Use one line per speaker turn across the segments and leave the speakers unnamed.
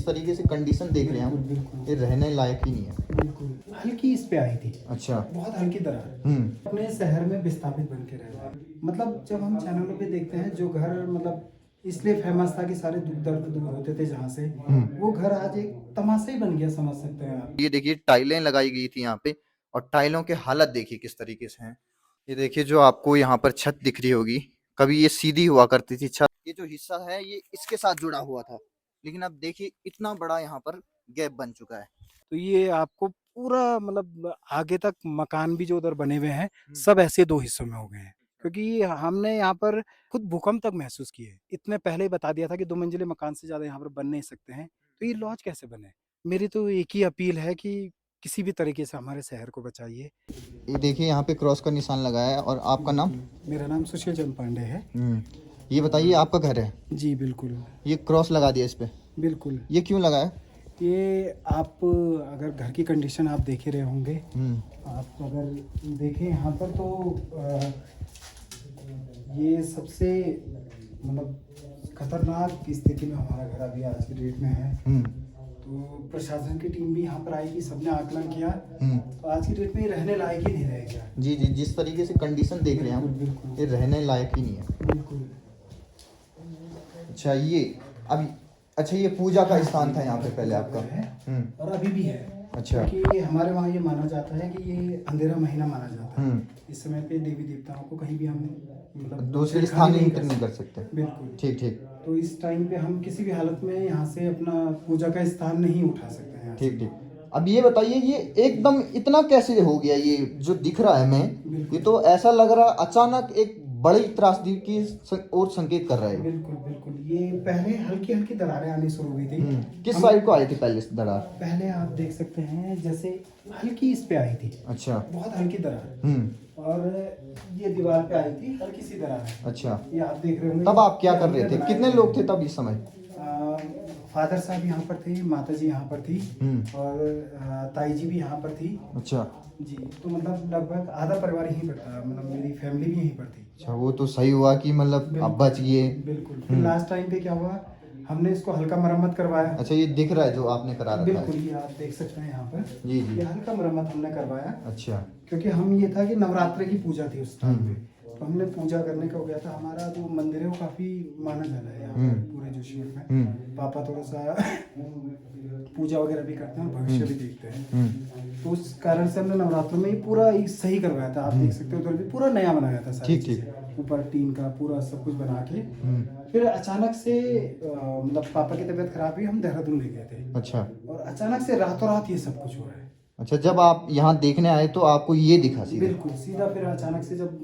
जिस तरीके से कंडीशन देख रहे हैं हम,
बिल्कुल
ये रहने लायक ही नहीं है।
बिल्कुल हल्की इस पे आई थी,
अच्छा।
बहुत हल्की दरार। अपने शहर में विस्थापित बन के रह रहा है। मतलब जब हम चैनलों पे देखते हैं जो घर मतलब इसलिए फेमस था कि सारे दुख दर्द दूर होते थे जहाँ से, वो घर आज एक तमाशा ही बन गया, समझ सकते हैं आप।
ये देखिए टाइलें लगाई गई थी यहाँ पे, और टाइलों के हालत देखिए किस तरीके से हैं। ये देखिए जो आपको यहाँ पर छत दिख रही होगी, कभी ये सीधी हुआ करती थी छत, ये जो हिस्सा है ये इसके साथ जुड़ा हुआ था, लेकिन अब देखिए इतना बड़ा यहाँ पर गैप बन चुका है।
तो ये आपको पूरा मतलब आगे तक मकान भी जो उधर बने हुए हैं सब ऐसे दो हिस्सों में हो गए हैं, क्योंकि हमने यहाँ पर खुद भूकंप तक महसूस किए। इतने पहले ही बता दिया था कि 2 मंजिले मकान से ज़्यादा यहाँ पर बन नहीं सकते हैं, तो ये लॉज कैसे बने? मेरी तो एक ही अपील है कि किसी भी तरीके से हमारे शहर को बचाइए।
ये देखिए यहाँ पे क्रॉस का निशान लगाया है, और आपका नाम?
मेरा नाम सुशील चंद पांडे है।
ये बताइए आपका घर है?
जी बिल्कुल।
ये क्रॉस लगा दिया इस पे,
बिल्कुल।
ये क्यों लगाया?
ये आप अगर घर की कंडीशन आप देख ही रहे होंगे, आप अगर देखें यहाँ पर तो ये सबसे मतलब खतरनाक स्थिति में हमारा घर अभी आज की डेट में है। तो प्रशासन की टीम भी यहाँ पर आई कि सबने आकलन किया, तो आज की डेट में ये रहने लायक ही नहीं रह गया।
जी जी, जिस तरीके से कंडीशन देख रहे हैं हम,
बिल्कुल
ये रहने लायक ही नहीं है।
बिल्कुल।
अच्छा ये अभी, अच्छा ये पूजा का स्थान था यहाँ पे पहले आपका?
है और अभी भी है।
अच्छा।
क्योंकि हमारे वहाँ ये माना जाता है कि ये अंधेरा महीना माना जाता है। इस समय पे देवी देवताओं को कहीं भी हम मतलब
दूसरे स्थान नहीं कर सकते।
बिल्कुल
ठीक ठीक।
तो इस टाइम पे हम किसी भी हालत में यहाँ से अपना पूजा का स्थान नहीं उठा सकते हैं।
ठीक ठीक। अब ये बताइए, ये एकदम इतना कैसे हो गया? ये जो दिख रहा है हमें, ये तो ऐसा लग रहा है अचानक एक बड़ी त्रासदी की ओर संकेत कर रहा है।
बिल्कुल बिल्कुल। ये पहले हल्की हल्की दरारें आनी शुरू हुई थी।
किस साइड को आई थी पहले दरार?
पहले आप देख सकते हैं जैसे हल्की इस पे आई थी। अच्छा। बहुत हल्की दरार, और ये दीवार पे आई थी हल्की सी दरार।
अच्छा।
ये आप देख रहे होंगे।
तब आप क्या कर रहे थे? कितने लोग थे तब इस समय?
फादर साहब यहाँ पर थे, माता जी यहाँ पर थी, और ताई जी भी यहाँ पर थी। अच्छा जी। तो मतलब लगभग आधा परिवार यहीं पर था, मतलब मेरी फैमिली भी यहीं पर थी।
अच्छा, वो तो सही हुआ कि मतलब आप बच गए।
बिल्कुल। फिर लास्ट टाइम पे क्या हुआ, हमने इसको हल्का मरम्मत करवाया।
अच्छा, ये दिख रहा है जो आपने करा रखा है?
बिल्कुल, ये आप देख सकते हैं यहाँ पर।
जी जी।
ये हल्का मरम्मत हमने करवाया।
अच्छा।
क्योंकि हम ये था कि नवरात्र की पूजा थी उस टाइम पे, तो हमने पूजा करने का हो गया था। हमारा जो मंदिर है वो काफी माना जाना है यहाँ पर पूरे जोशीमठ में। पापा थोड़ा सा पूजा वगैरह भी करते हैं और भविष्य भी देखते हैं, तो उस कारण से हमने नवरात्र में ही पूरा एक सही करवाया था। आप देख सकते हो उधर भी पूरा नया बनाया था, सारी चीजें ऊपर टीन का पूरा सब कुछ बना के। फिर अचानक से मतलब पापा की तबीयत खराब हुई, हम देहरादून ले गए थे। अच्छा। और अचानक से रातों रात ये सब कुछ हो रहा है।
अच्छा, जब आप यहाँ देखने आए तो आपको ये दिखा सीधा?
बिल्कुल सीधा। फिर अचानक से जब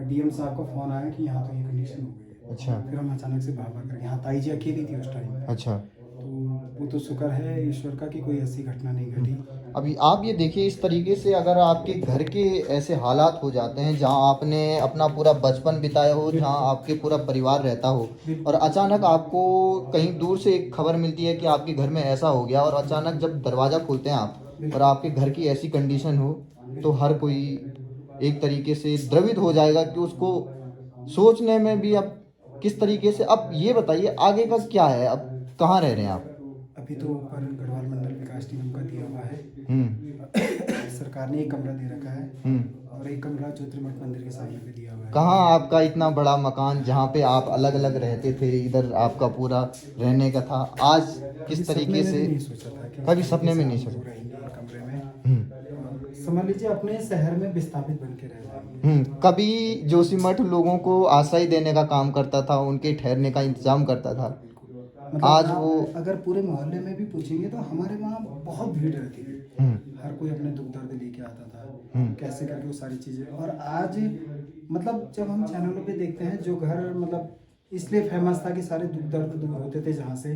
डीएम साहब का फोन आया कि यहाँ तो ये कंडीशन हो गई है। अच्छा। फिर हम अचानक से भाग कर, यहाँ ताई जी अकेली थी उस टाइम। अच्छा। तो वो तो शुक्र है ईश्वर का कि कोई ऐसी घटना नहीं घटी।
अभी आप ये देखिए, इस तरीके से अगर आपके घर के ऐसे हालात हो जाते हैं जहाँ आपने अपना पूरा बचपन बिताया हो, जहाँ आपके पूरा परिवार रहता हो, और अचानक आपको कहीं दूर से एक खबर मिलती है कि आपके घर में ऐसा हो गया, और अचानक जब दरवाज़ा खोलते हैं आप और आपके घर की ऐसी कंडीशन हो, तो हर कोई एक तरीके से द्रवित हो जाएगा कि उसको सोचने में भी। अब किस तरीके से, अब ये बताइए आगे का क्या है? अब कहाँ रह रहे हैं आप?
अभी तो ऊपर गढ़वाल मंडल विकास निगम का दिया हुआ है। सरकार ने एक कमरा दे रखा है, और एक कमरा ज्योतिर्मठ मंदिर के सामने पे दिया हुआ है।
कहाँ आपका इतना बड़ा मकान जहाँ पे आप अलग अलग रहते थे, इधर आपका पूरा रहने का था, आज किस तरीके से? कभी सपने में नहीं सोचा।
कमरे में समझ लीजिए अपने शहर में विस्थापित बन के रह।
कभी जोशीमठ लोगों को आश्रय देने का काम करता था, उनके ठहरने का इंतजाम करता था।
मतलब
आज वो
अगर पूरे मोहल्ले में भी पूछेंगे तो हमारे वहाँ बहुत भीड़ रहती थी। हर कोई अपने दुख दर्द लेके आता था, कैसे करके वो सारी चीजें। और आज मतलब जब हम चैनलों पे देखते हैं जो घर मतलब इसलिए फेमस था कि सारे दुख दर्द दूर होते थे जहाँ से,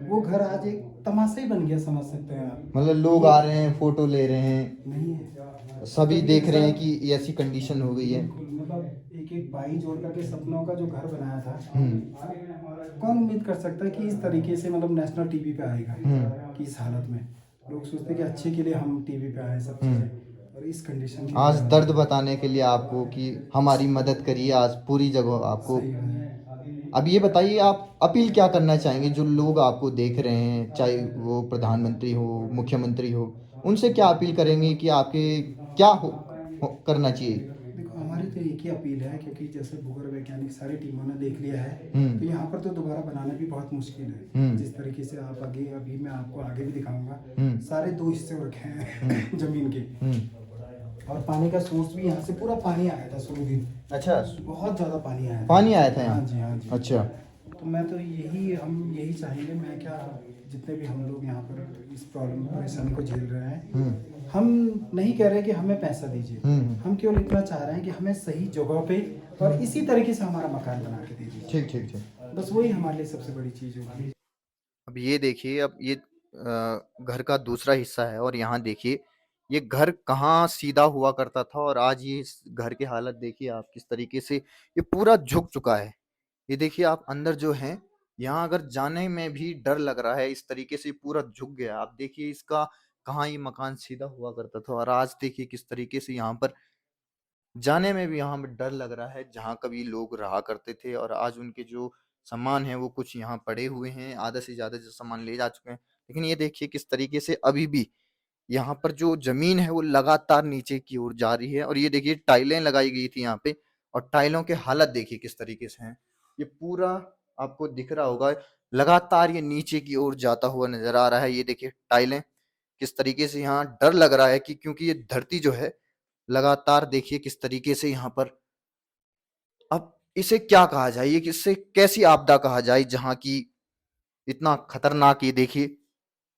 वो घर आज एक तमाशा ही बन गया, समझ सकते हैं आप।
मतलब लोग आ रहे हैं, फोटो ले रहे हैं,
नहीं है,
सभी देख रहे हैं कि ऐसी कंडीशन हो गई है।
मतलब एक एक भाई जोड़ करके सपनों का जो घर बनाया था, कौन उम्मीद कर सकता है कि इस तरीके से मतलब नेशनल टीवी पे आएगा। कि इस हालत में लोग सोचते कि अच्छे के लिए हम टीवी पे आए सब चीजें, और इस कंडीशन
आज दर्द बताने के लिए आपको कि हमारी मदद करिए, आज पूरी जगह आपको अब ये बताइए आप अपील क्या करना चाहेंगे जो लोग आपको देख रहे हैं, चाहे वो प्रधानमंत्री हो, मुख्यमंत्री हो, उनसे क्या अपील करेंगे कि आपके क्या हो करना चाहिए?
देखो हमारी तो एक ही अपील है, क्योंकि जैसे भूगोल वैज्ञानिक सारी टीमों ने देख लिया है,
हुँ,
तो यहाँ पर तो दोबारा बनाना भी बहुत मुश्किल है।
हुँ,
जिस तरीके से आप आगे, अभी मैं आपको आगे भी दिखाऊंगा,
हुँ,
सारे 2 हिस्से हो रखे
हुँ,
हैं ज़मीन के।
हुँ।
और पानी का सोर्स भी, यहाँ से पूरा पानी आया था शुरू दिन,
अच्छा,
बहुत ज़्यादा पानी आया था
पानी
यहाँ
आया
से।
था
हाँ
यहाँ?
जी, हाँ जी।
अच्छा।
तो मैं तो यही, हम यही चाहेंगे, मैं क्या, जितने भी हम लोग यहाँ पर इस प्रॉब्लम परेशानी को झेल रहे हैं,
हुँ,
हम नहीं कह रहे कि हमें पैसा दीजिए,
हुँ, हुँ।
हम केवल इतना चाह रहे हैं कि हमें सही जगह पे और इसी तरीके से हमारा मकान बना के दे दीजिए।
ठीक, ठीक, ठीक।
बस वही हमारे लिए सबसे बड़ी चीज़ होगी।
अब ये देखिए, अब ये घर का दूसरा हिस्सा है और यहाँ देखिए ये घर कहाँ सीधा हुआ करता था और आज ये इस घर की हालत देखिए आप किस तरीके से ये पूरा झुक चुका है। ये देखिए आप अंदर जो हैं, यहाँ अगर जाने में भी डर लग रहा है, इस तरीके से पूरा झुक गया। आप देखिए इसका कहाँ ये मकान सीधा हुआ करता था और आज देखिए किस तरीके से यहाँ पर जाने में भी यहाँ पे डर लग रहा है, जहाँ कभी लोग रहा करते थे और आज उनके जो सामान है वो कुछ यहाँ पड़े हुए हैं, आधा से ज़्यादा जो सामान ले जा चुके हैं। लेकिन ये देखिए किस तरीके से अभी भी यहाँ पर जो ज़मीन है वो लगातार नीचे की ओर जा रही है और ये देखिए टाइलें लगाई गई थी यहाँ पे और टाइलों की हालत देखिए किस तरीके से हैं। ये पूरा आपको दिख रहा होगा, लगातार ये नीचे की ओर जाता हुआ नज़र आ रहा है। ये देखिए टाइलें किस तरीके से, यहाँ डर लग रहा है कि क्योंकि ये धरती जो है लगातार देखिए किस तरीके से यहाँ पर, अब इसे क्या कहा जाए, ये किससे कैसी आपदा कहा जाए जहाँ की इतना खतरनाक, ये देखिए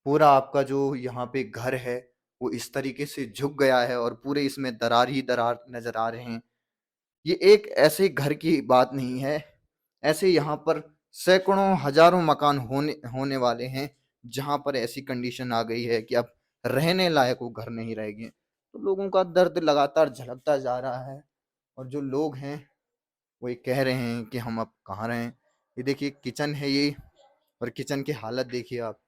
पूरा आपका जो यहाँ पे घर है वो इस तरीके से झुक गया है और पूरे इसमें दरार ही दरार नजर आ रहे हैं। ये एक ऐसे घर की बात नहीं है, ऐसे यहाँ पर सैकड़ों हजारों मकान होने होने वाले हैं जहाँ पर ऐसी कंडीशन आ गई है कि अब रहने लायक वो घर नहीं रह गए। तो लोगों का दर्द लगातार झलकता जा रहा है और जो लोग हैं वो ये कह रहे हैं कि हम अब कहाँ रहें। ये देखिए किचन है ये और किचन की हालत देखिए आप,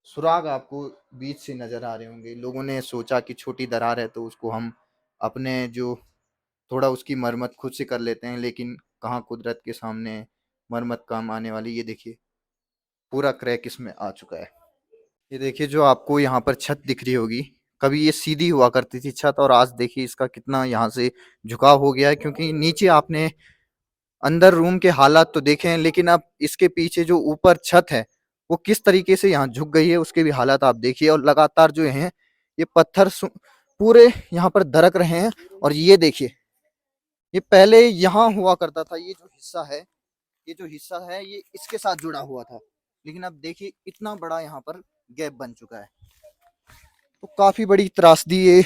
सुराग आपको बीच से नजर आ रहे होंगे। लोगों ने सोचा कि छोटी दरार है तो उसको हम अपने जो थोड़ा उसकी मरम्मत खुद से कर लेते हैं, लेकिन कहाँ कुदरत के सामने मरम्मत काम आने वाली। ये देखिए पूरा क्रैक इसमें आ चुका है। ये देखिए जो आपको यहाँ पर छत दिख रही होगी, कभी ये सीधी हुआ करती थी छत और आज देखिए इसका कितना यहाँ से झुकाव हो गया है, क्योंकि नीचे आपने अंदर रूम के हालात तो देखे हैं, लेकिन अब इसके पीछे जो ऊपर छत है वो किस तरीके से यहाँ झुक गई है उसके भी हालात आप देखिए। और लगातार जो हैं ये पत्थर पूरे यहाँ पर दरक रहे हैं और ये देखिए ये पहले यहाँ हुआ करता था, ये जो हिस्सा है, ये जो हिस्सा है ये इसके साथ जुड़ा हुआ था, लेकिन अब देखिए इतना बड़ा यहाँ पर गैप बन चुका है। तो काफी बड़ी त्रासदी ये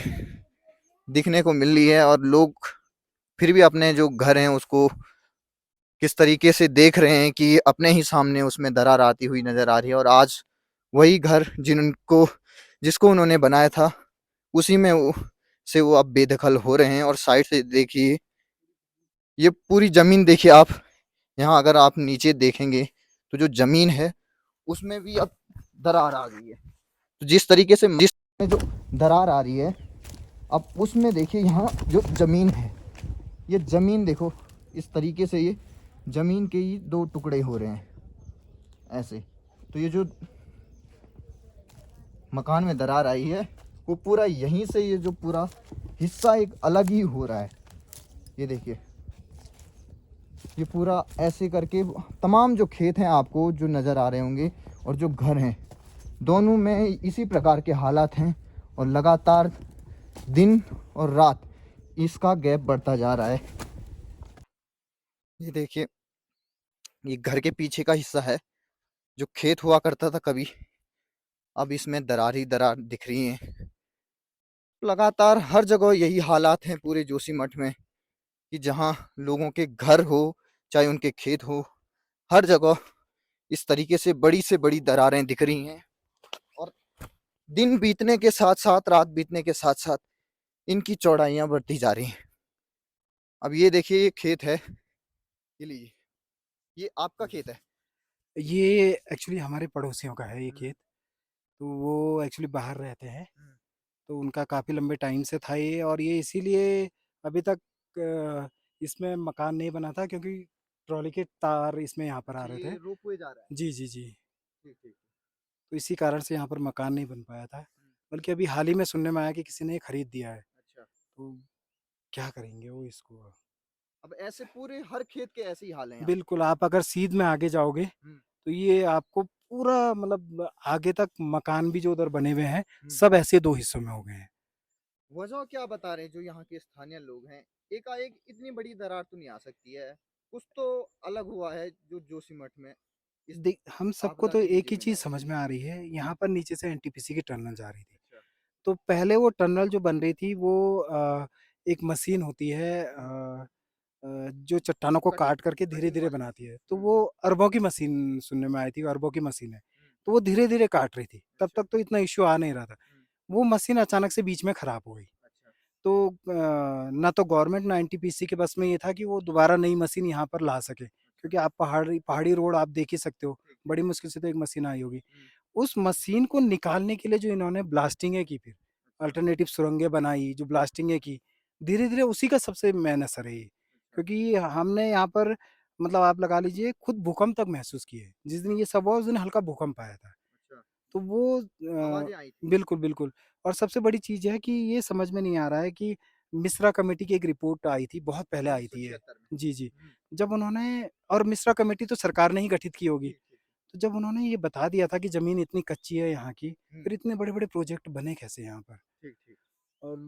दिखने को मिल रही है और लोग फिर भी अपने जो घर हैं उसको किस तरीके से देख रहे हैं कि अपने ही सामने उसमें दरार आती हुई नजर आ रही है और आज वही घर जिनको जिसको उन्होंने बनाया था उसी में से वो अब बेदखल हो रहे हैं। और साइड से देखिए ये पूरी जमीन देखिए आप, यहाँ अगर आप नीचे देखेंगे तो जो जमीन है उसमें भी अब दरार आ गई है। तो जिस तरीके से जो दरार आ रही है अब उसमें देखिए यहाँ जो जमीन है, ये जमीन देखो इस तरीके से ये जमीन के ही दो टुकड़े हो रहे हैं ऐसे। तो ये जो मकान में दरार आई है वो पूरा यहीं से ये जो पूरा हिस्सा एक अलग ही हो रहा है। ये देखिए ये पूरा ऐसे करके तमाम जो खेत हैं आपको जो नज़र आ रहे होंगे और जो घर हैं दोनों में इसी प्रकार के हालात हैं और लगातार दिन और रात इसका गैप बढ़ता जा रहा है। ये देखिए ये घर के पीछे का हिस्सा है जो खेत हुआ करता था कभी, अब इसमें दरार ही दरार दिख रही हैं। लगातार हर जगह यही हालात हैं पूरे जोशीमठ में कि जहाँ लोगों के घर हो चाहे उनके खेत हो, हर जगह इस तरीके से बड़ी दरारें दिख रही हैं और दिन बीतने के साथ साथ रात बीतने के साथ साथ इनकी चौड़ाइयाँ बढ़ती जा रही हैं। अब ये देखिए ये खेत है, ये लीजिए ये आपका खेत है।
ये एक्चुअली हमारे पड़ोसियों का है ये
हम्म,
खेत। तो वो एक्चुअली बाहर रहते हैं,
हम्म,
तो उनका काफ़ी लंबे टाइम से था ये, और ये इसीलिए अभी तक इसमें मकान नहीं बना था, क्योंकि ट्रॉली के तार इसमें यहाँ पर आ
अच्छा,
रहे
ये
थे।
रोपवे जा रहा है।
जी, जी, जी।
ठीक, ठीक।
तो इसी कारण से यहाँ पर मकान नहीं बन पाया था।
हुँ,
बल्कि अभी हाल ही में सुनने में आया कि किसी ने खरीद दिया है।
अच्छा।
तो क्या करेंगे वो इसको?
अब ऐसे पूरे हर खेत के ऐसे ही हाल हैं यहाँ पे।
बिल्कुल, आप अगर सीध में आगे जाओगे,
हुँ,
तो ये आपको पूरा मतलब आगे तक मकान भी जो उधर बने हुए हैं,
हुँ।
सब ऐसे 2 हिस्सों में हो गए हैं।
वजह क्या बता रहे हैं जो यहाँ के स्थानीय लोग हैं? एकाएक इतनी बड़ी दरार तो नहीं आ सकती है। कुछ तो अलग हुआ है जो जोशीमठ में इस
हम सबको
आपदा
तो
के लिए
एक ही चीज़
ज़िम्मेदार है।
समझ में आ रही है, यहाँ पर नीचे से एनटीपीसी की टनल जा रही थी।
अच्छा,
तो पहले वो टनल जो बन रही थी वो एक मशीन होती है जो चट्टानों को
कटिंग
काट करके
कटिंग
धीरे-धीरे
वाली।
बनाती है। तो
हुँ,
वो अरबों की मशीन सुनने में आई थी, अरबों की मशीन है।
हुँ,
तो वो धीरे-धीरे काट रही थी, तब
अच्छा,
तक तो इतना इश्यू आ नहीं रहा था।
हुँ,
वो मशीन अचानक से बीच में खराब हो गई।
अच्छा,
तो ना तो गवर्नमेंट ना एनटीपीसी के बस में ये था कि वो दोबारा नई मशीन यहाँ पर ला सके।
अच्छा,
क्योंकि आप पहाड़ी पहाड़ी रोड आप देख ही सकते हो,
ठीक, ठीक।
बड़ी मुश्किल से तो एक मशीन आई होगी।
हुँ,
उस मशीन को निकालने के लिए जो इन्होंने ब्लास्टिंगें की फिर,
अच्छा,
अल्टरनेटिव सुरंगें बनाई, जो ब्लास्टिंगें की, धीरे-धीरे उसी का सबसे मेन असर है ये।
अच्छा,
क्योंकि हमने यहाँ पर मतलब आप लगा लीजिए खुद भूकंप तक महसूस किए। जिस दिन ये सब हुआ उस दिन हल्का भूकंप आया था।
अच्छा।
तो वो
आवाज़ें आई थी।
बिल्कुल, बिल्कुल। और सबसे बड़ी चीज़ है कि ये समझ में नहीं आ रहा है कि मिश्रा कमेटी की एक रिपोर्ट आई थी, बहुत पहले आई थी ये।
1976 में।
जी, जी।
हुँ,
जब उन्होंने और मिश्रा कमेटी तो सरकार ने ही गठित की होगी।
ठीक, ठीक।
तो जब उन्होंने ये बता दिया था कि ज़मीन इतनी कच्ची है यहाँ की,
हुँ,
फिर इतने बड़े-बड़े प्रोजेक्ट बने कैसे यहाँ पर?
ठीक, ठीक।
और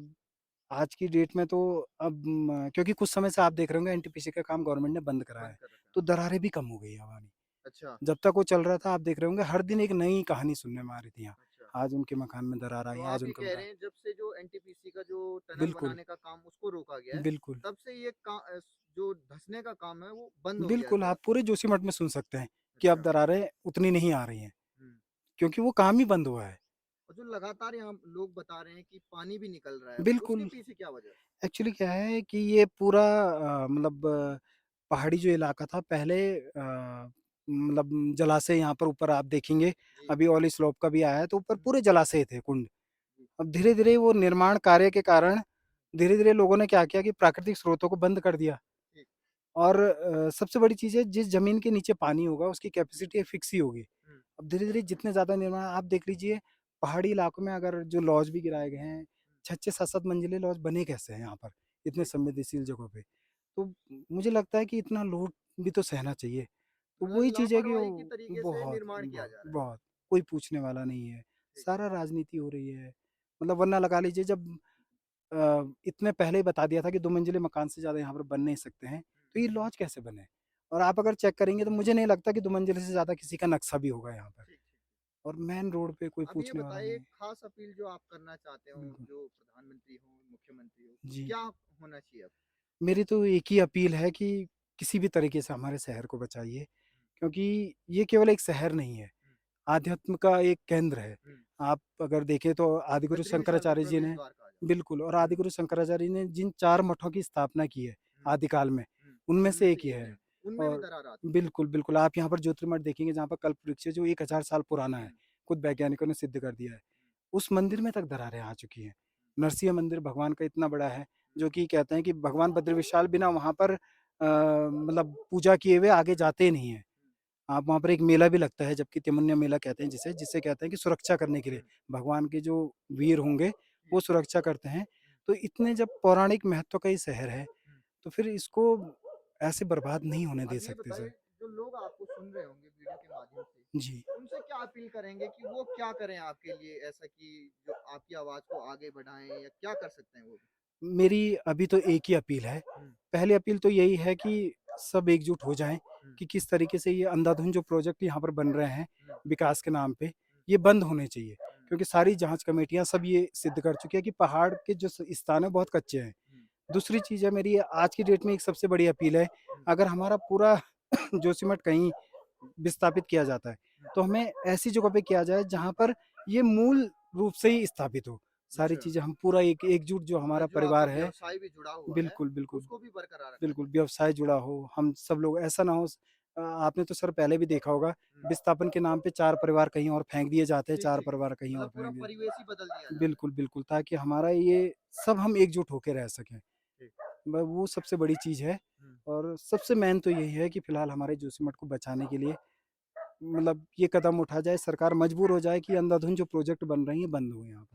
आज की डेट में तो अब क्योंकि कुछ समय से आप देख रहे होंगे एनटीपीसी का काम गवर्नमेंट ने बंद करा
बंद
है,
कर रखा है,
तो
हाँ।
दरारें भी कम हो गई हैं हमारी।
अच्छा,
जब तक वो चल रहा था आप देख रहे होंगे हर दिन एक नई कहानी सुनने में आ रही थी यहाँ।
अच्छा।
आज उनके मकान में दरार आई,
तो
आज
आप ये
उनका
कह
मकान
रहे हैं जब से जो एनटीपीसी का जो टनल
बिल्कुल,
बनाने का काम उसको रोका गया है,
बिल्कुल।
तब से ये जो धँसने का काम है वो बंद हो गया है
बिल्कुल,
थोड़ा।
आप पूरे जोशीमठ में सुन सकते हैं कि अब
अच्छा।
दरारें उतनी नहीं आ रही हैं,
हुँ।
क्योंकि वो काम ही बंद हुआ है।
और जो लगातार यहाँ लोग बता रहे हैं कि पानी भी निकल रहा है, उसके
बिल्कुल,
पीछे क्या वजह है?
एक्चुअली क्या है कि ये पूरा मतलब पहाड़ी जो इलाका था पहले मतलब जलाशय यहाँ पर ऊपर आप देखेंगे,
जी,
अभी ऑली स्लोप का भी आया है, तो ऊपर
हुँ,
पूरे जलाशय थे, कुंड।
जी,
अब धीरे-धीरे वो निर्माण कार्य के कारण धीरे-धीरे लोगों ने क्या किया कि प्राकृतिक स्रोतों को बंद कर दिया
ठीक,
और सबसे बड़ी चीज़ है जिस ज़मीन के नीचे पानी होगा उसकी कैपेसिटी फिक्स ही होगी।
हुँ,
अब धीरे-धीरे जितने ज़्यादा निर्माण आप देख लीजिए पहाड़ी इलाकों में अगर जो लॉज भी गिराए गए हैं, 6-6 7-7 मंजिले लॉज बने कैसे हैं यहाँ पर, इतने
ठीक।
संवेदनशील जगहों पे। तो मुझे लगता है कि इतना लोड भी तो सहना चाहिए। तो
मतलब
वही चीज़ है कि
लापरवाही की
वो
तरीके से
बहुत,
निर्माण किया
बहुत,
जा रहा है।
बहुत कोई पूछने वाला नहीं है।
ठीक,
सारा राजनीति हो रही है। मतलब वरना लगा लीजिए जब इतने पहले ही बता दिया था कि 2 मंजिले मकान से ज़्यादा यहाँ पर बन नहीं सकते हैं,
हुँ,
तो ये लॉज कैसे बने? और आप अगर चेक करेंगे तो मुझे नहीं लगता कि 2 मंजिले से ज़्यादा किसी का नक्शा भी होगा यहाँ पर
ठीक, ठीक।
और मेन रोड पे कोई
अब ये
पूछने वाला
बताइए
नहीं
एक
है।
खास अपील जो आप करना चाहते हो,
बिल्कुल।
जो प्रधानमंत्री हो, मुख्यमंत्री हो,
जी।
क्या होना चाहिए अब?
मेरी तो एक ही अपील है कि किसी भी तरीके से हमारे शहर को बचाइए, क्योंकि ये केवल एक शहर नहीं है,
हुँ,
आध्यात्म का एक केंद्र है।
हुँ।
आप अगर देखें तो आदिगुरु
बद्री विशाल का
शंकराचार्य जी
प्रवेश
ने
द्वार कहा जाता
बिल्कुल और
है। हुँ,
आदिगुरु शंकराचार्य ने जिन 4 मठों की स्थापना की है
हुँ,
आदिकाल में,
हुँ।
उनमें
उनमें
से
से
एक ये
एक
है।
है। उनमें भी
और
दरार आती है।
बिल्कुल, बिल्कुल आप यहाँ पर ज्योतिर्मठ देखेंगे जहाँ पर कल्प वृक्ष है जो 1000 साल पुराना है,
हुँ,
खुद वैज्ञानिकों ने सिद्ध कर दिया है।
हुँ,
उस मंदिर में तक दरारें आ चुकी हैं। नरसिंह मंदिर भगवान का इतना बड़ा है,
हुँ,
जो कि कहते हैं कि भगवान बद्री विशाल बिना वहाँ पर मतलब पूजा किए हुए आगे जाते ही नहीं हैं।
हुँ,
आप वहाँ पर एक मेला भी लगता है जबकि तिमुन्या मेला कहते हैं जिसे, जिसे कहते हैं कि सुरक्षा करने के लिए,
हुँ,
भगवान के जो वीर होंगे
जी,
वो सुरक्षा करते हैं।
हुँ,
तो इतने जब पौराणिक महत्व का ये शहर है,
हुँ।
तो फिर इसको ऐसे बर्बाद नहीं होने दे
अब ये
सकते
बताइए
सर।
जो लोग आपको सुन रहे होंगे वीडियो के माध्यम से,
जी।
उनसे क्या अपील करेंगे कि वो क्या करें आपके लिए ऐसा कि जो आपकी आवाज़ को आगे बढ़ाएँ या क्या कर सकते हैं वो भी?
मेरी अभी तो एक ही अपील है।
हुँ,
पहली अपील तो यही है कि सब एकजुट हो जाएँ
हुँ,
कि किस तरीके से ये अंधाधुंध जो प्रोजेक्ट यहाँ पर बन रहे हैं,
हुँ,
विकास के नाम पे,
हुँ,
ये बंद होने चाहिए।
हुँ,
क्योंकि सारी जाँच कमेटियाँ सब ये सिद्ध कर चुकी हैं कि पहाड़ के जो स्थान है बहुत कच्चे हैं।
हुँ,
दूसरी चीज़ है मेरी आज की डेट में एक सबसे बड़ी अपील है,
हुँ,
अगर हमारा पूरा जोशीमठ कहीं विस्थापित किया जाता है,
हुँ।
तो हमें ऐसी जगहों पे किया जाए जहाँ पर ये मूल रूप से ही स्थापित हो। सारी
अच्छा,
चीज़ें हम पूरा एक एकजुट जो
मतलब
हमारा
जो आपका
परिवार है
व्यवसाय भी जुड़ा हुआ है,
बिल्कुल, बिल्कुल,
उसको भी बरकरार रखा
बिल्कुल
जाए।
व्यवसाय जुड़ा हो, हम सब लोग ऐसा ना हो आपने तो सर पहले भी देखा होगा,
हुँ,
विस्थापन के नाम पे 4 परिवार कहीं और फेंक दिए जाते हैं,
ठीक,
4
ठीक।
परिवार कहीं और
मतलब पूरा
फेंक दिए
परिवेश ही बदल दिया जाता है।
बिल्कुल, बिल्कुल, ताकि हमारा ये सब हम एकजुट होके रह सकें।
ठीक,
ब वो सबसे बड़ी चीज़ है।
हुँ।
और सबसे मेन तो यही है कि फिलहाल हमारे जोशीमठ को बचाने के लिए मतलब ये कदम उठा जाए, सरकार मजबूर हो जाए कि अंधाधुंध जो प्रोजेक्ट बन रही है बंद हो यहाँ पर।